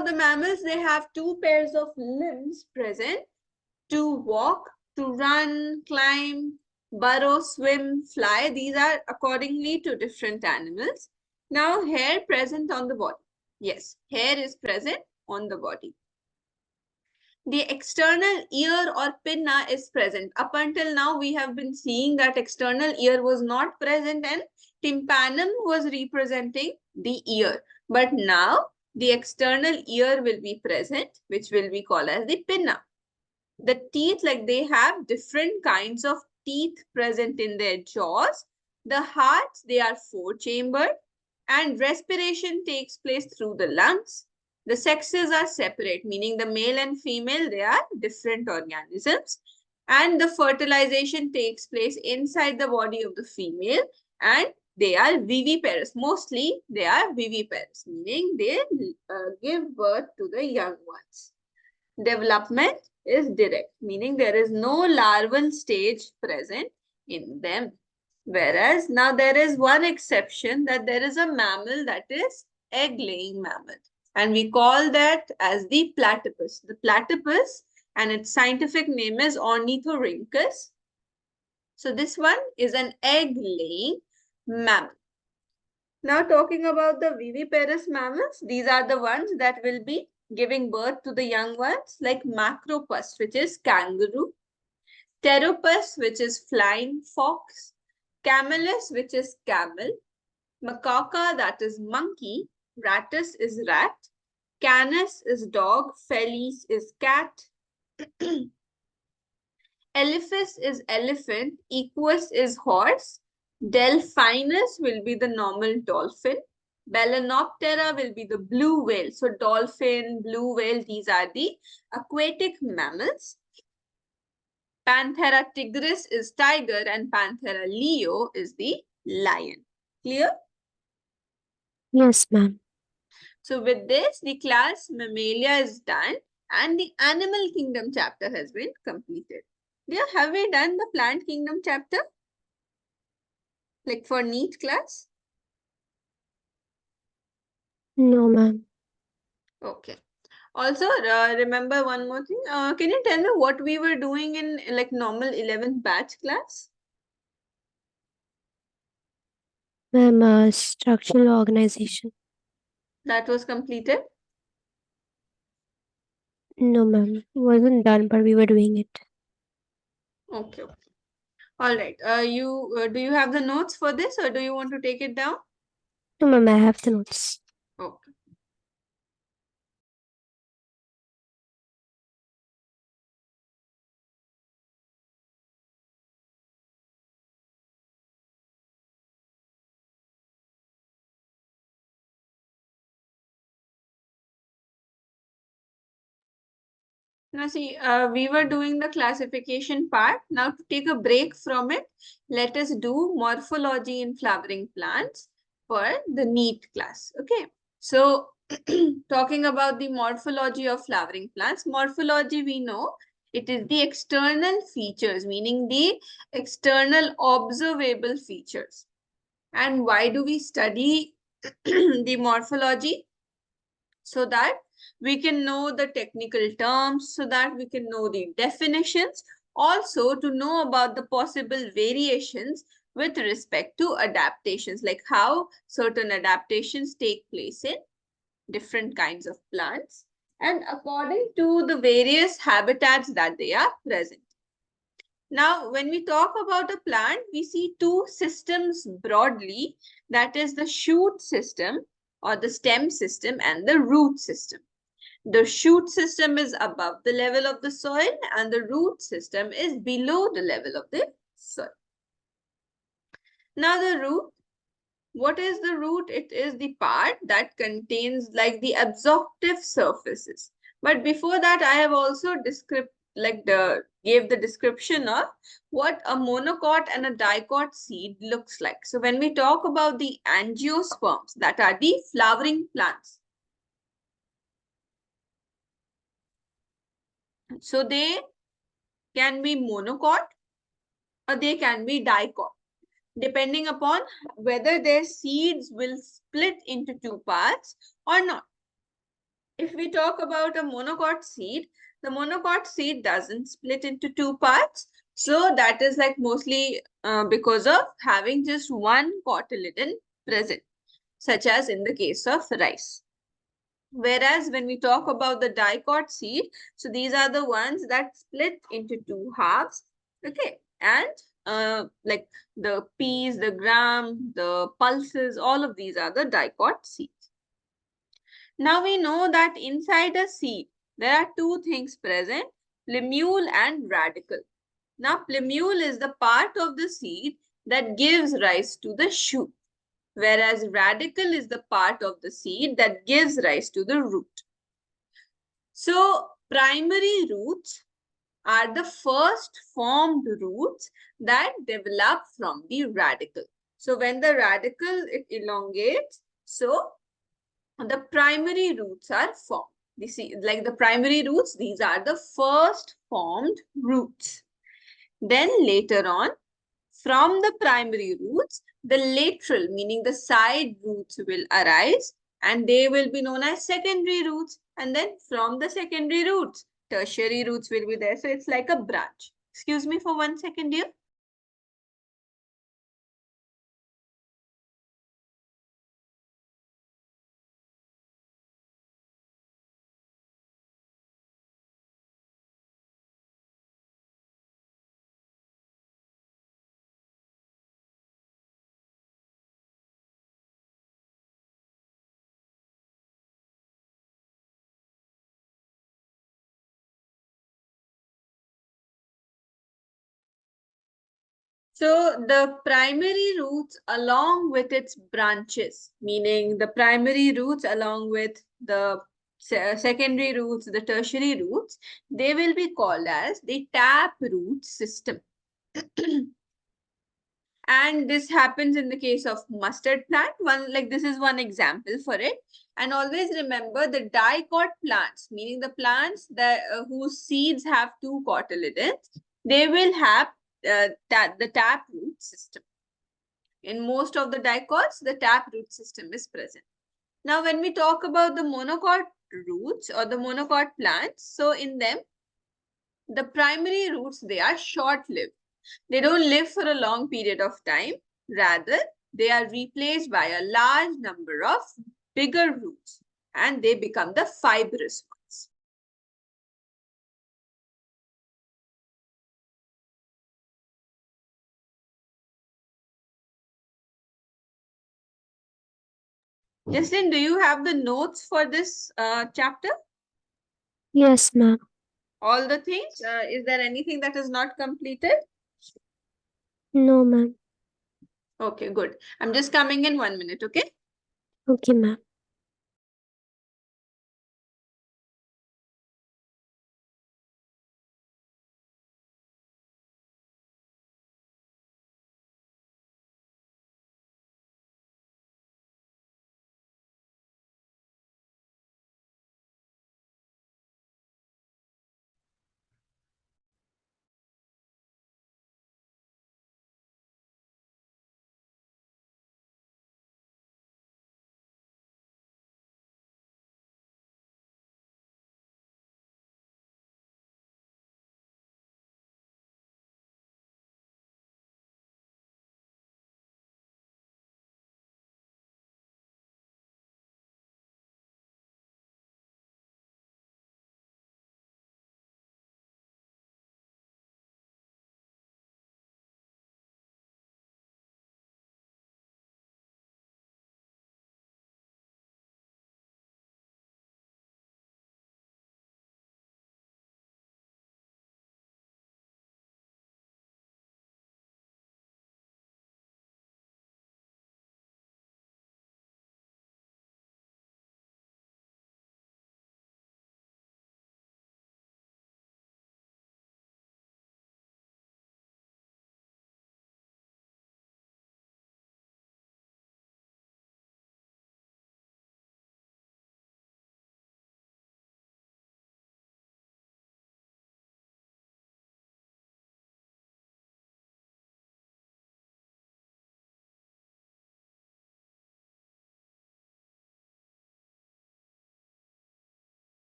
the mammals, they have two pairs of limbs present to walk, to run, climb, burrow, swim, fly. These are accordingly to different animals. Now, hair present on the body. Yes, hair is present on the body. The external ear or pinna is present. Up until now, we have been seeing that external ear was not present and tympanum was representing the ear. But now, the external ear will be present, which will be called as the pinna. The teeth, like they have different kinds of teeth present in their jaws. The hearts, they are four-chambered, and respiration takes place through the lungs. The sexes are separate, meaning the male and female, they are different organisms. And the fertilization takes place inside the body of the female, and they are viviparous. Mostly, they are viviparous, meaning they give birth to the young ones. Development is direct, meaning there is no larval stage present in them. Whereas now there is one exception, that there is a mammal that is egg-laying mammal. And we call that as the platypus. The platypus, and its scientific name is Ornithorhynchus. So this one is an egg-laying mammal. Now talking about the viviparous mammals, these are the ones that will be giving birth to the young ones, like Macropus, which is kangaroo, Pteropus, which is flying fox, Camelus, which is camel, Macaca, that is monkey, Rattus is rat, Canis is dog, Felis is cat, Elephas is elephant, Equus is horse, Delphinus will be the normal dolphin, Balanoptera will be the blue whale. So dolphin, blue whale, these are the aquatic mammals. Panthera tigris is tiger and Panthera leo is the lion. Clear? Yes, ma'am. So with this, the class Mammalia is done and the Animal Kingdom chapter has been completed. Dear, have we done the Plant Kingdom chapter? Like for NEET class? No, ma'am. Okay. Also, remember one more thing. Can you tell me what we were doing in like normal 11th batch class? Ma'am, structural organization. That was completed. No, ma'am. Wasn't done, but we were doing it. Okay. All right. Do you have the notes for this, or do you want to take it down? No, ma'am, I have the notes. Okay. Now see, we were doing the classification part. Now to take a break from it, let us do morphology in flowering plants for the NEET class. Okay. So talking about the morphology of flowering plants, morphology we know it is the external features, meaning the external observable features. And why do we study the morphology? So that we can know the technical terms, so that we can know the definitions, also to know about the possible variations with respect to adaptations, like how certain adaptations take place in different kinds of plants and according to the various habitats that they are present. Now, when we talk about a plant, we see two systems broadly, that is the shoot system or the stem system and the root system. The shoot system is above the level of the soil and the root system is below the level of the soil. Now the root, what is the root? It is the part that contains like the absorptive surfaces. But before that, I have also gave the description of what a monocot and a dicot seed looks like. So when we talk about the angiosperms, that are the flowering plants, so they can be monocot or they can be dicot, depending upon whether their seeds will split into two parts or not. If we talk about a monocot seed, the monocot seed doesn't split into two parts. So that is like mostly because of having just one cotyledon present, such as in the case of rice. Whereas when we talk about the dicot seed, so these are the ones that split into two halves. Okay. And like the peas, the gram, the pulses, all of these are the dicot seeds. Now we know that inside a seed, there are two things present, plumule and radicle. Now, plumule is the part of the seed that gives rise to the shoot, whereas radicle is the part of the seed that gives rise to the root. So, primary roots are the first formed roots that develop from the radicle. So, when the radicle it elongates, so the primary roots are formed. You see, like the primary roots, these are the first formed roots. Then later on, from the primary roots, the lateral, meaning the side roots will arise and they will be known as secondary roots. And then from the secondary roots, tertiary roots will be there. So it's like a branch. Excuse me for 1 second here. So the primary roots along with its branches, meaning the primary roots along with the secondary roots, the tertiary roots, they will be called as the tap root system. And this happens in the case of mustard plant. This is one example for it. And always remember the dicot plants, meaning the plants that whose seeds have two cotyledons, they will have the tap root system. In most of the dicots, the tap root system is present. Now, when we talk about the monocot roots or the monocot plants, so in them, the primary roots, they are short-lived. They don't live for a long period of time. Rather, they are replaced by a large number of bigger roots and they become the fibrous ones. Justin, do you have the notes for this chapter? Yes, ma'am. All the things? Is there anything that is not completed? No, ma'am. Okay, good. I'm just coming in 1 minute, okay? Okay, ma'am.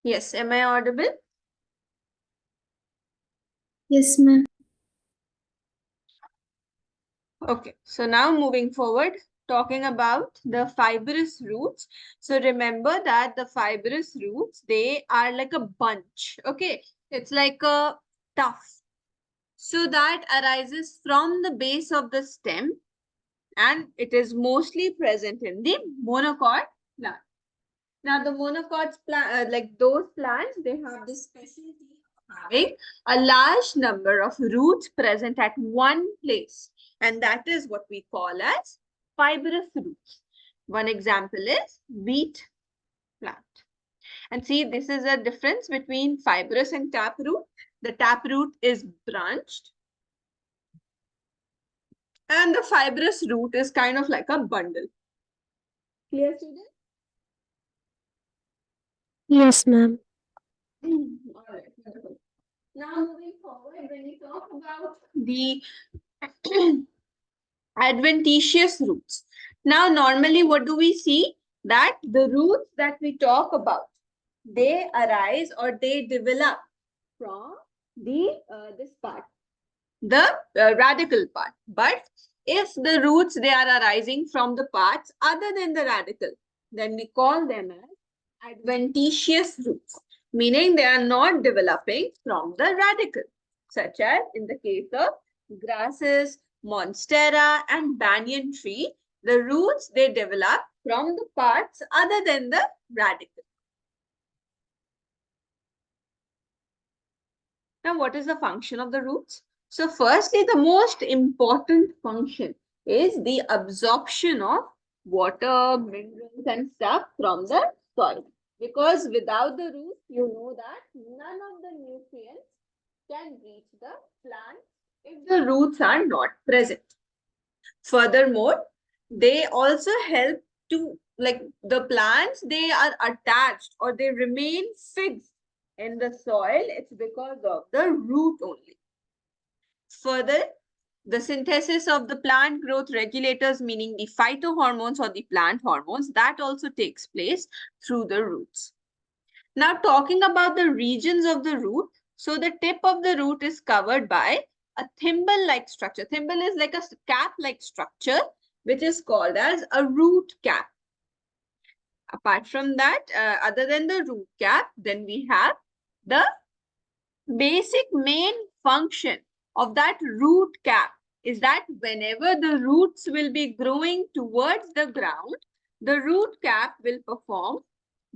Yes, am I audible? Yes, ma'am. Okay, so now moving forward, talking about the fibrous roots. So remember that the fibrous roots, they are like a bunch. Okay, it's like a tuft. So that arises from the base of the stem, and it is mostly present in the monocot plant. Now, the monocots plant, like those plants, they have this specialty of having a large number of roots present at one place, and that is what we call as fibrous roots. One example is wheat plant. And see, this is a difference between fibrous and taproot. The taproot is branched, and the fibrous root is kind of like a bundle. Clear, students? Yes, ma'am. All right, wonderful. Now, moving forward, when we talk about the adventitious roots. Now, normally, what do we see? That the roots that we talk about, they arise or they develop from the this part, the radical part. But if the roots they are arising from the parts other than the radical, then we call them as adventitious roots, meaning they are not developing from the radical, such as in the case of grasses, monstera, and banyan tree. The roots they develop from the parts other than the radical. Now, what is the function of the roots? So, firstly, the most important function is the absorption of water, minerals, and stuff from the soil. Because without the roots, you know that none of the nutrients can reach the plant if the roots are not present. Furthermore, they also help to, like the plants, they are attached or they remain fixed in the soil. It's because of the root only. Further, the synthesis of the plant growth regulators, meaning the phytohormones or the plant hormones, that also takes place through the roots. Now, talking about the regions of the root, so the tip of the root is covered by a thimble-like structure. Thimble is like a cap-like structure, which is called as a root cap. Apart from that, other than the root cap, then we have the basic main function of that root cap is that whenever the roots will be growing towards the ground, the root cap will perform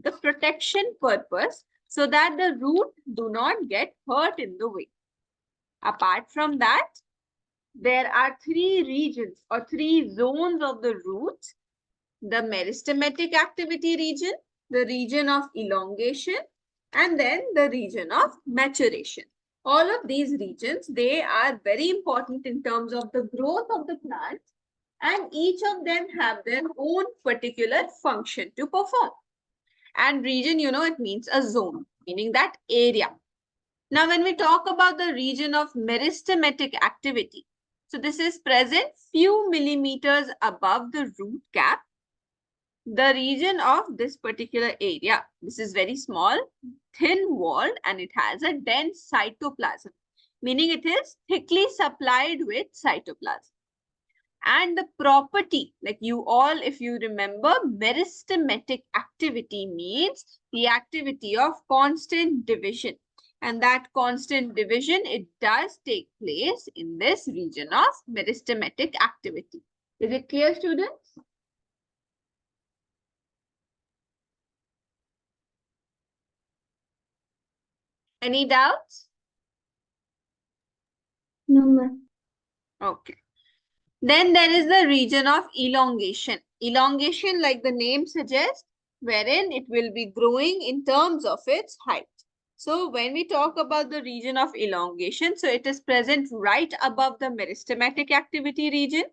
the protection purpose so that the root do not get hurt in the way. Apart from that, there are three regions or three zones of the roots: the meristematic activity region, the region of elongation, and then the region of maturation. All of these regions, they are very important in terms of the growth of the plant, and each of them have their own particular function to perform. And region, you know, it means a zone, meaning that area. Now, when we talk about the region of meristematic activity, so this is present few millimeters above the root cap. The region of this particular area, this is very small, thin walled, and it has a dense cytoplasm, meaning it is thickly supplied with cytoplasm. And the property, like you all, if you remember, meristematic activity means the activity of constant division. And that constant division, it does take place in this region of meristematic activity. Is it clear, students? Any doubts? No, ma'am. Okay. Then there is the region of elongation. Elongation, like the name suggests, wherein it will be growing in terms of its height. So when we talk about the region of elongation, so it is present right above the meristematic activity region,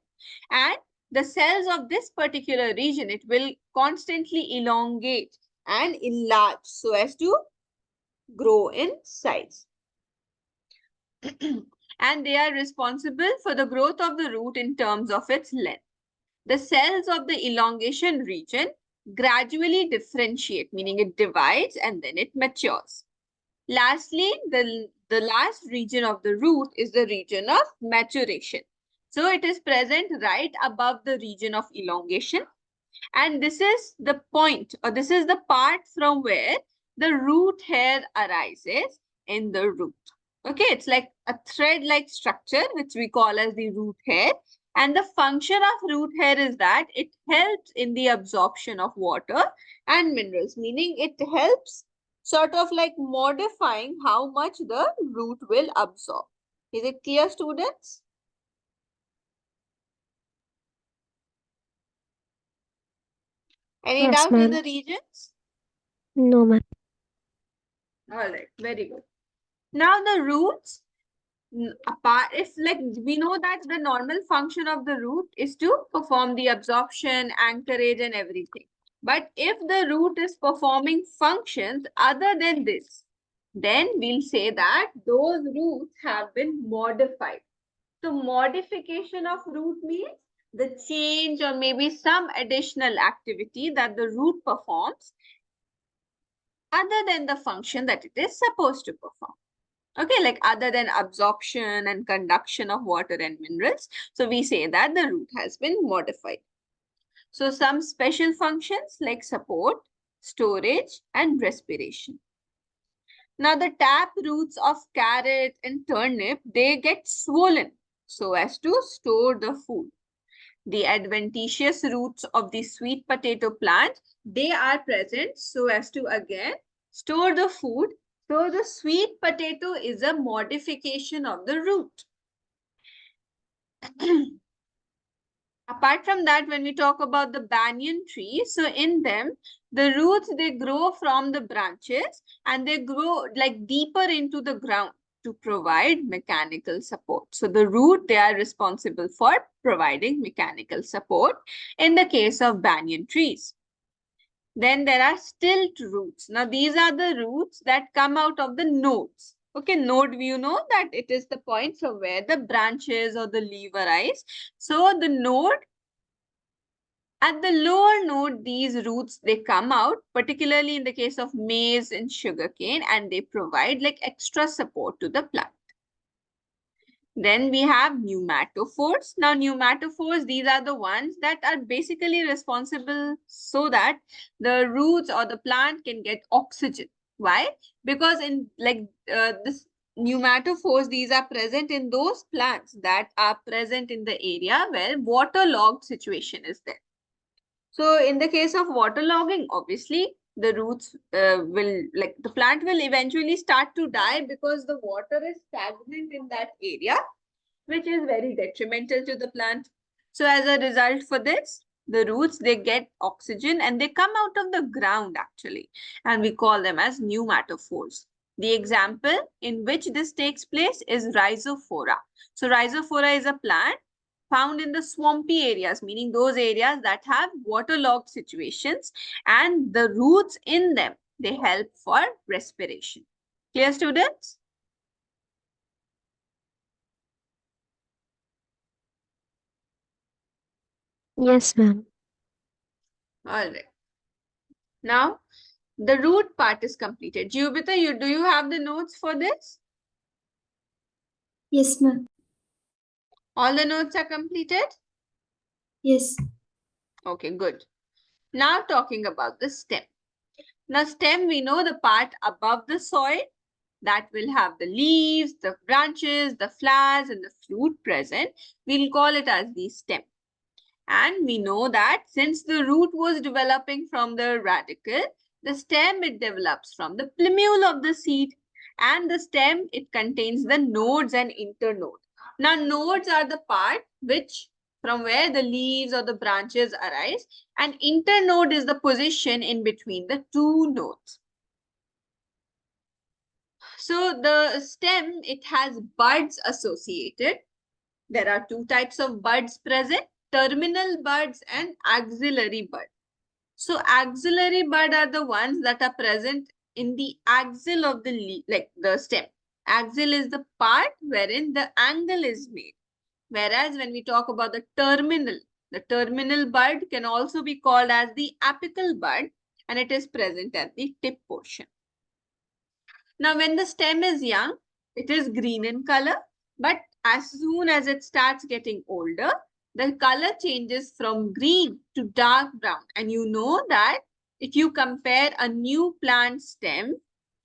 and the cells of this particular region, it will constantly elongate and enlarge so as to grow in size. And they are responsible for the growth of the root in terms of its length. The cells of the elongation region, gradually differentiate, meaning it divides and then it matures. Lastly, the last region of the root is the region of maturation. So it is present right above the region of elongation. And this is the point, or this is the part from where the root hair arises in the root. Okay, it's like a thread-like structure, which we call as the root hair. And the function of root hair is that it helps in the absorption of water and minerals, meaning it helps sort of like modifying how much the root will absorb. Is it clear, students? Any Yes, doubt in ma'am. the regions? No, ma'am. All right, very good. Now the roots, apart, if like we know that the normal function of the root is to perform the absorption, anchorage and everything. But if the root is performing functions other than this, then we'll say that those roots have been modified. So modification of root means the change or maybe some additional activity that the root performs other than the function that it is supposed to perform. Okay, like other than absorption and conduction of water and minerals. So we say that the root has been modified. So some special functions like support, storage, and respiration. Now the tap roots of carrot and turnip, they get swollen so as to store the food. The adventitious roots of the sweet potato plant, they are present so as to again store the food. So the sweet potato is a modification of the root. Apart from that, when we talk about the banyan tree, so in them, the roots, they grow from the branches and they grow like deeper into the ground to provide mechanical support. So the root, they are responsible for providing mechanical support in the case of banyan trees. Then there are stilt roots. Now these are the roots that come out of the nodes. Okay, node, you know that it is the point from where the branches or the leaf arise. So the node, at the lower node, these roots, they come out, particularly in the case of maize and sugarcane, and they provide like extra support to the plant. Then we have pneumatophores. Now, pneumatophores, these are the ones that are basically responsible so that the roots or the plant can get oxygen. Why? Because in like this pneumatophores, these are present in those plants that are present in the area where waterlogged situation is there. So in the case of waterlogging, obviously the roots will like the plant will eventually start to die because the water is stagnant in that area, which is very detrimental to the plant. So as a result for this, the roots, they get oxygen and they come out of the ground actually, and we call them as pneumatophores. The example in which this takes place is rhizophora. So rhizophora is a plant found in the swampy areas, meaning those areas that have waterlogged situations, and the roots in them, they help for respiration. Clear, students? Yes, ma'am. All right. Now, the root part is completed. Jupiter, do you have the notes for this? Yes, ma'am. All the notes are completed? Yes. Okay, good. Now talking about the stem. Now stem, we know the part above the soil that will have the leaves, the branches, the flowers and the fruit present. We'll call it as the stem. And we know that since the root was developing from the radicle, the stem, it develops from the plumule of the seed. And the stem, it contains the nodes and internode. Now, nodes are the part which from where the leaves or the branches arise, and internode is the position in between the two nodes. So the stem, it has buds associated. There are two types of buds present, terminal buds and axillary bud. So axillary bud are the ones that are present in the axil of the leaf, like the stem. Axil is the part wherein the angle is made. Whereas when we talk about the terminal, The terminal bud can also be called as the apical bud, and it is present at the tip portion. Now, when the stem is young, it is green in color, but as soon as it starts getting older, the color changes from green to dark brown. And you know that if you compare a new plant stem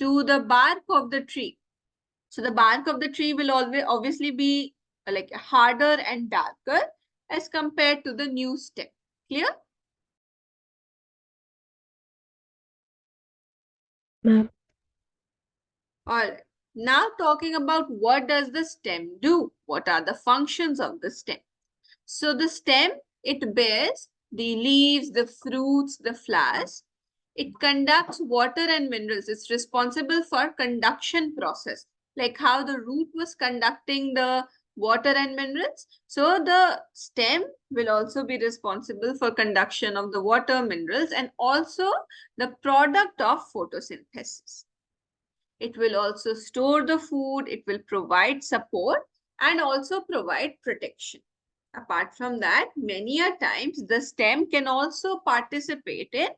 to the bark of the tree, so the bark of the tree will always obviously be like harder and darker as compared to the new stem. Clear? Yes, ma'am. All right. Now talking about what does the stem do? What are the functions of the stem? So the stem, it bears the leaves, the fruits, the flowers. It conducts water and minerals. It's responsible for conduction process, like how the root was conducting the water and minerals. So the stem will also be responsible for conduction of the water, minerals, and also the product of photosynthesis. It will also store the food, it will provide support and also provide protection. Apart from that, many a times the stem can also participate in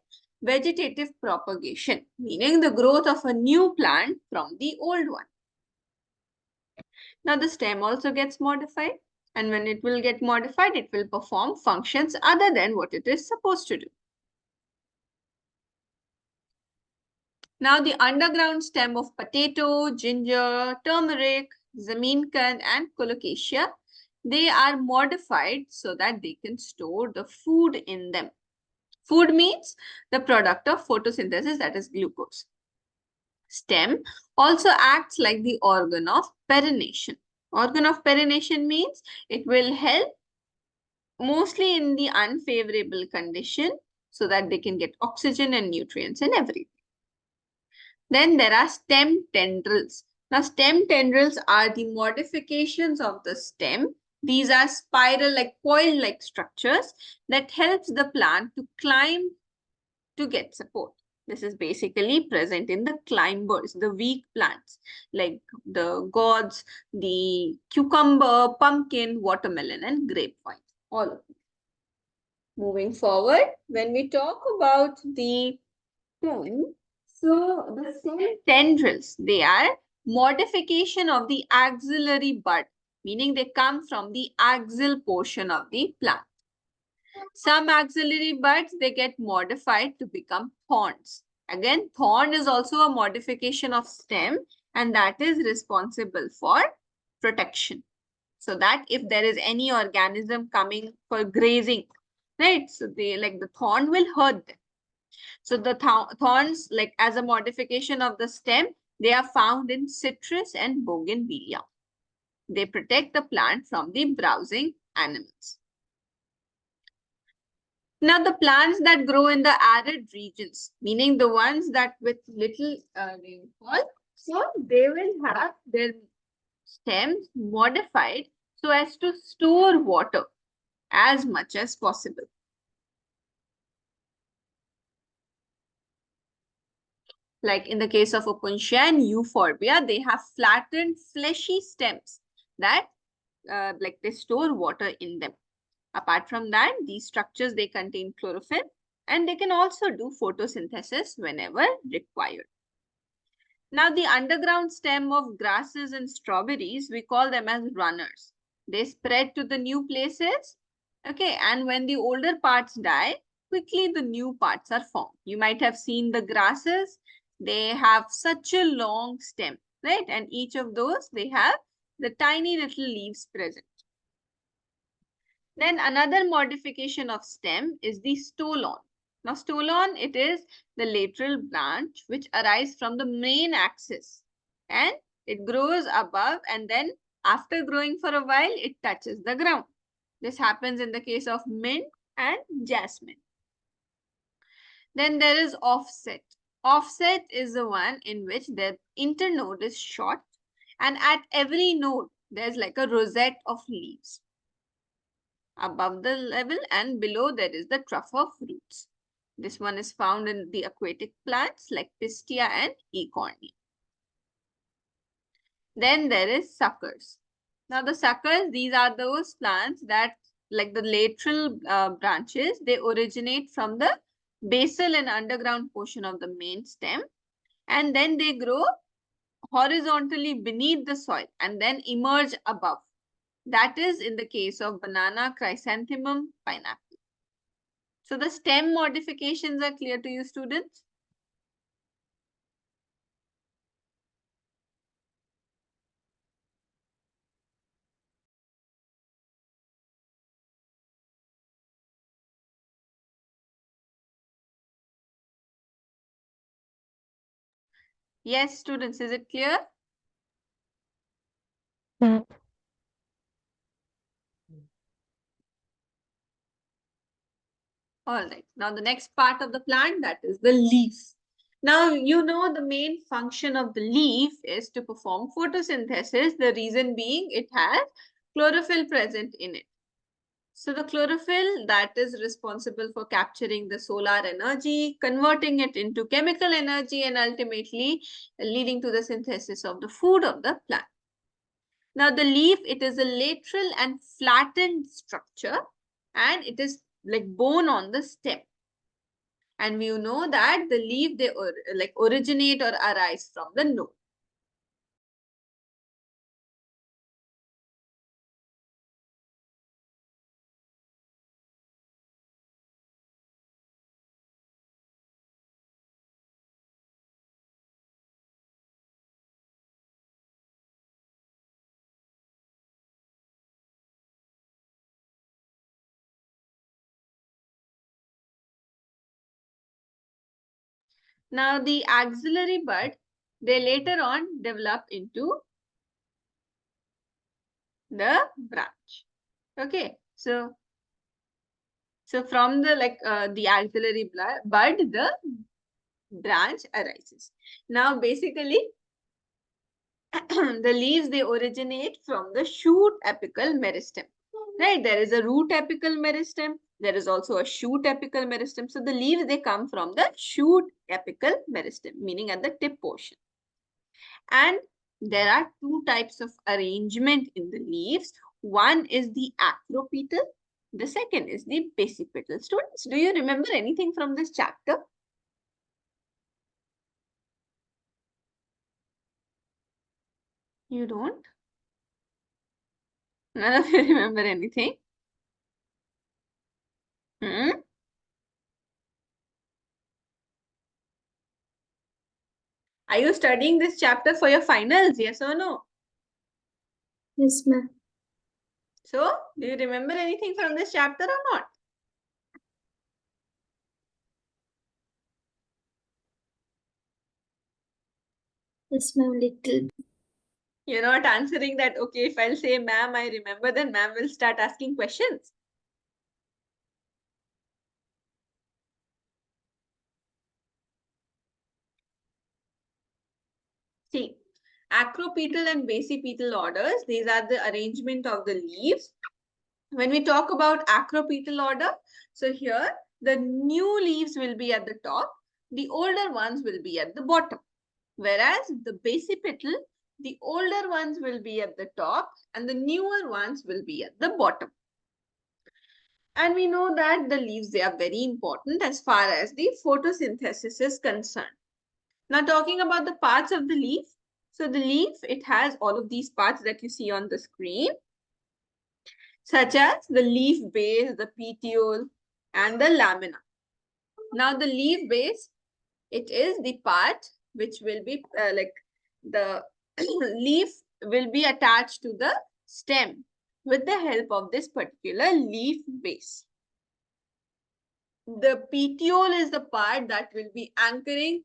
vegetative propagation, meaning the growth of a new plant from the old one. Now the stem also gets modified, and when it will get modified, it will perform functions other than what it is supposed to do. Now the underground stem of potato, ginger, turmeric, zaminkan and colocasia, they are modified so that they can store the food in them. Food means the product of photosynthesis, that is glucose. Stem also acts like the organ of perennation. Organ of perennation means it will help mostly in the unfavorable condition so that they can get oxygen and nutrients and everything. Then there are stem tendrils. Now, stem tendrils are the modifications of the stem. These are spiral like coil-like structures that helps the plant to climb to get support. This is basically present in the climbers, the weak plants like the gourds, the cucumber, pumpkin, watermelon, and grapevine. All of them. Moving forward, when we talk about the stem, so the stem tendrils, they are modification of the axillary bud, meaning they come from the axial portion of the plant. Some axillary buds, they get modified to become thorns. Again, thorn is also a modification of stem, and that is responsible for protection. So that if there is any organism coming for grazing, right? So they like the thorn will hurt them. So the thorns, like as a modification of the stem, they are found in citrus and bougainvillea. They protect the plant from the browsing animals. Now, the plants that grow in the arid regions, meaning the ones that with little rainfall, so they will have their stems modified so as to store water as much as possible. Like in the case of Opuntia and Euphorbia, they have flattened fleshy stems that like they store water in them. Apart from that, these structures, they contain chlorophyll and they can also do photosynthesis whenever required. Now, the underground stem of grasses and strawberries, we call them as runners. They spread to the new places. Okay, and when the older parts die, quickly the new parts are formed. You might have seen the grasses. They have such a long stem, right? And each of those, they have the tiny little leaves present. Then another modification of stem is the stolon. Now, stolon, it is the lateral branch which arises from the main axis and it grows above, and then after growing for a while, it touches the ground. This happens in the case of mint and jasmine. Then there is offset. Offset is the one in which the internode is short, and at every node, there's like a rosette of leaves. Above the level and below there is the trough of roots. This one is found in the aquatic plants like Pistia and Ecornia. Then there is suckers. Now the suckers, these are those plants that like the lateral branches, they originate from the basal and underground portion of the main stem, and then they grow horizontally beneath the soil and then emerge above. That is in the case of banana, chrysanthemum, pineapple. So the stem modifications are clear to you, students? Yes, students, is it clear? Ma'am. All right. Now the next part of the plant, that is the leaf. Now, you know the main function of the leaf is to perform photosynthesis. The reason being it has chlorophyll present in it. So the chlorophyll that is responsible for capturing the solar energy, converting it into chemical energy, and ultimately leading to the synthesis of the food of the plant. Now the leaf, it is a lateral and flattened structure, and it is like bone on the stem. And we know that the leaf, they like originate or arise from the node. Now the axillary bud, they later on develop into the branch. Okay, so from the the axillary bud, the branch arises. Now basically the leaves, they originate from the shoot apical meristem. Right, there is a root apical meristem. There is also a shoot apical meristem. So the leaves, they come from the shoot apical meristem, meaning at the tip portion. And there are two types of arrangement in the leaves. One is the acropetal. The second is the basipetal. Students, do you remember anything from this chapter? You don't? None of you remember anything? Hmm? Are you studying this chapter for your finals? Yes or no? Yes, ma'am. So, do you remember anything from this chapter or not? Yes, ma'am. Little. You're not answering that, okay, if I'll say, ma'am, I remember, then ma'am will start asking questions. See, acropetal and basipetal orders, these are the arrangement of the leaves. When we talk about acropetal order, so here the new leaves will be at the top, the older ones will be at the bottom. Whereas the basipetal, the older ones will be at the top and the newer ones will be at the bottom. And we know that the leaves, they are very important as far as the photosynthesis is concerned. Now talking about the parts of the leaf. So the leaf, it has all of these parts that you see on the screen, such as the leaf base, the petiole, and the lamina. Now the leaf base, it is the part which will be like the leaf will be attached to the stem with the help of this particular leaf base. The petiole is the part that will be anchoring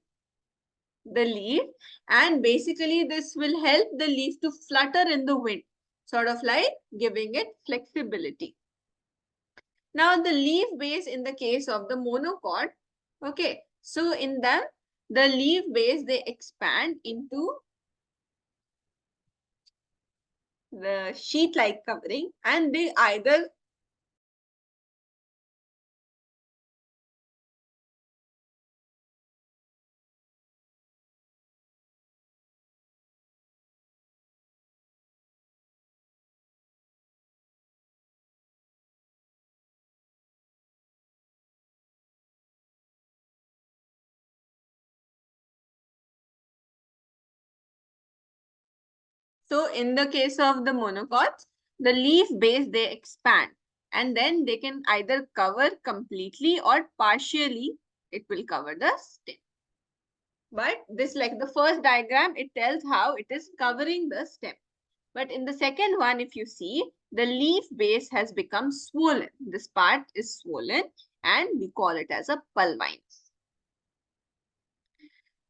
the leaf, and basically this will help the leaf to flutter in the wind, sort of like giving it flexibility. Now the leaf base in the case of the monocot, okay, so in them the leaf base, they expand into the sheet like covering, and they either So in the case of the monocots, the leaf base, they expand and then they can either cover completely or partially it will cover the stem. But this, like the first diagram, it tells how it is covering the stem. But in the second one, if you see, the leaf base has become swollen. This part is swollen and we call it as a pulvinus.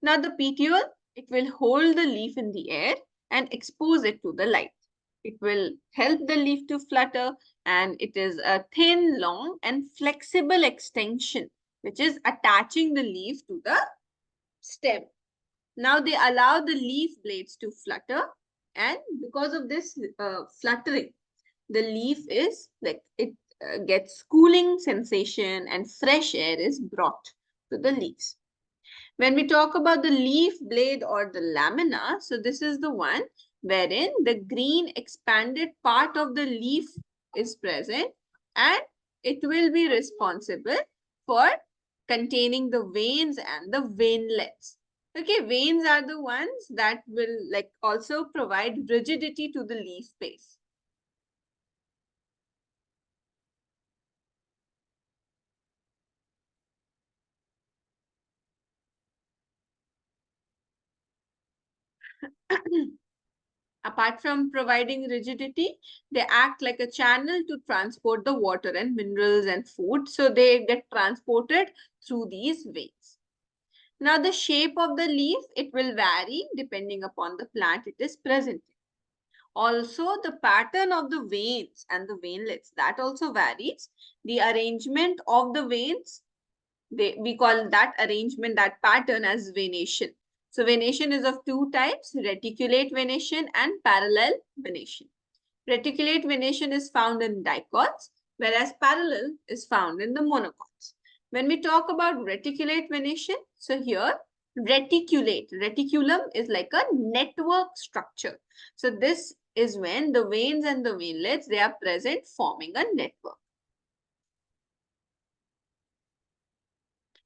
Now the petiole, it will hold the leaf in the air and expose it to the light. It will help the leaf to flutter, and it is a thin, long and flexible extension which is attaching the leaf to the stem. Now they allow the leaf blades to flutter, and because of this fluttering, the leaf is like it gets cooling sensation and fresh air is brought to the leaves. When we talk about the leaf blade or the lamina, so this is the one wherein the green expanded part of the leaf is present and it will be responsible for containing the veins and the veinlets. Okay, veins are the ones that will like also provide rigidity to the leaf base. Apart from providing rigidity, they act like a channel to transport the water and minerals and food. So they get transported through these veins. Now the shape of the leaf, it will vary depending upon the plant it is present in. Also, the pattern of the veins and the veinlets, that also varies. The arrangement of the veins, we call that arrangement, that pattern as venation. So venation is of two types, reticulate venation and parallel venation. Reticulate venation is found in dicots, whereas parallel is found in the monocots. When we talk about reticulate venation, so here reticulum is like a network structure. So this is when the veins and the veinlets, they are present forming a network.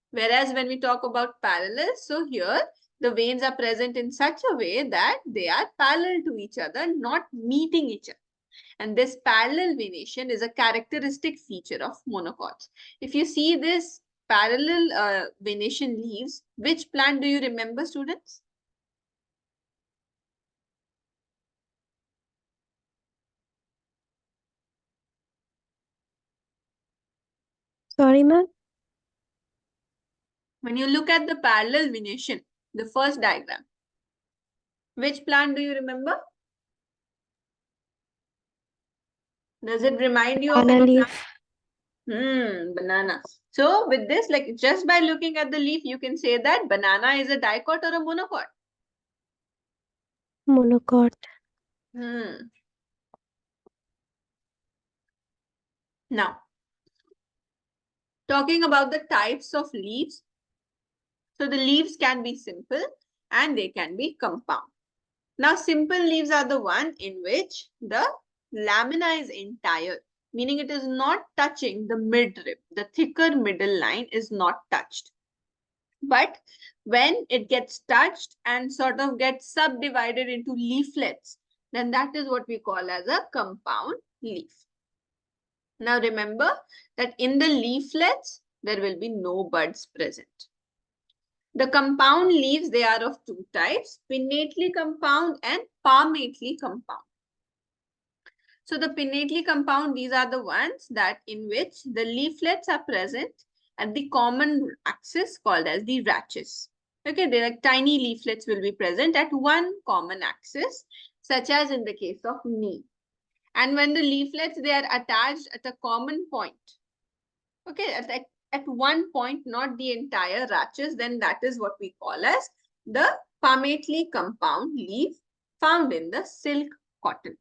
Whereas when we talk about parallel, so here the veins are present in such a way that they are parallel to each other, not meeting each other. And this parallel venation is a characteristic feature of monocots. If you see this parallel venation leaves, which plant do you remember, students? Sorry, ma'am. When you look at the parallel venation, the first diagram, which plant do you remember? Does it remind you of Banana any leaf. plant? Banana. So with this, like just by looking at the leaf, you can say that banana is a dicot or a monocot. Monocot. Now, talking about the types of leaves. So the leaves can be simple and they can be compound. Now, simple leaves are the one in which the lamina is entire, meaning it is not touching the midrib. The thicker middle line is not touched. But when it gets touched and sort of gets subdivided into leaflets, then that is what we call as a compound leaf. Now remember that in the leaflets, there will be no buds present. The compound leaves, they are of two types, pinnately compound and palmately compound. So the pinnately compound, these are the ones that in which the leaflets are present at the common axis called as the rachis. Okay, they're like tiny leaflets will be present at one common axis, such as in the case of knee. And when the leaflets, they are attached at a common point, okay, at one point, not the entire rachis, then that is what we call as the palmately compound leaf found in the silk cotton.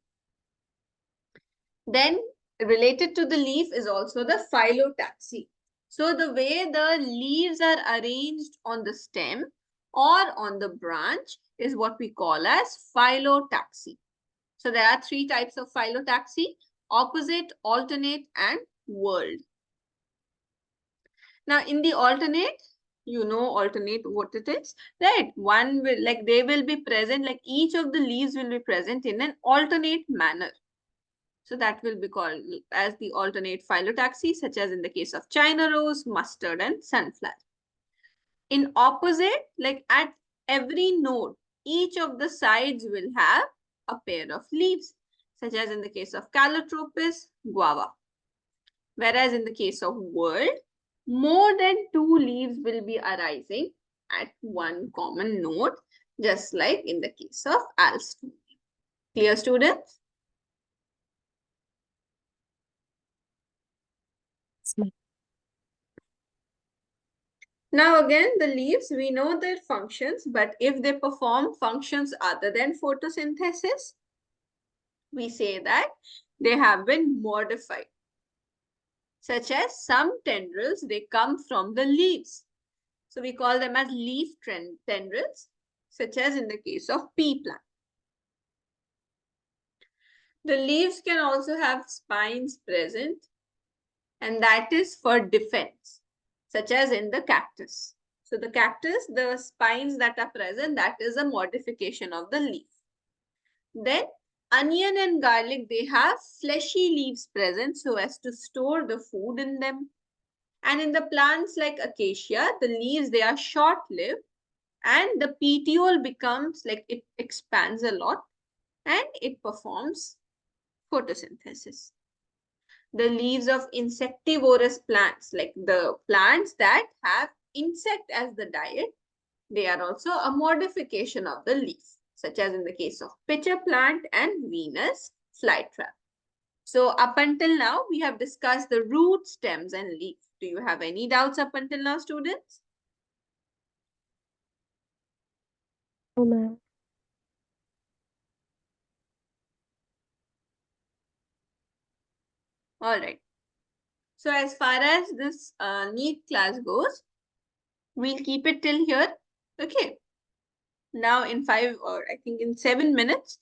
Then related to the leaf is also the phyllotaxy. So the way the leaves are arranged on the stem or on the branch is what we call as phyllotaxy. So there are three types of phyllotaxy: opposite, alternate, and whorled. Now in the alternate, You know alternate what it is, right? One will, like, they will be present, like each of the leaves will be present in an alternate manner. So that will be called as the alternate phyllotaxy, such as in the case of China rose, mustard, and sunflower. In opposite, like at every node, each of the sides will have a pair of leaves, such as in the case of Calotropis, guava. Whereas in the case of world, more than 2 leaves will be arising at one common node, just like in the case of Alstom. Clear, students? Yes, ma'am. Now again, the leaves, we know their functions, but if they perform functions other than photosynthesis, we say that they have been modified. Such as some tendrils, they come from the leaves. So we call them as leaf tendrils, such as in the case of pea plant. The leaves can also have spines present, and that is for defense, such as in the cactus. So the cactus, the spines that are present, that is a modification of the leaf. Then onion and garlic, they have fleshy leaves present so as to store the food in them. And in the plants like acacia, the leaves, they are short-lived and the petiole becomes, like, it expands a lot and it performs photosynthesis. The leaves of insectivorous plants, like the plants that have insect as the diet, they are also a modification of the leaf, such as in the case of pitcher plant and Venus flytrap. So up until now, we have discussed the root, stems, and leaf. Do you have any doubts up until now, students? No, ma'am. All right. So as far as this NEET class goes, we'll keep it till here. Okay. Now in 5 or I think in 7 minutes,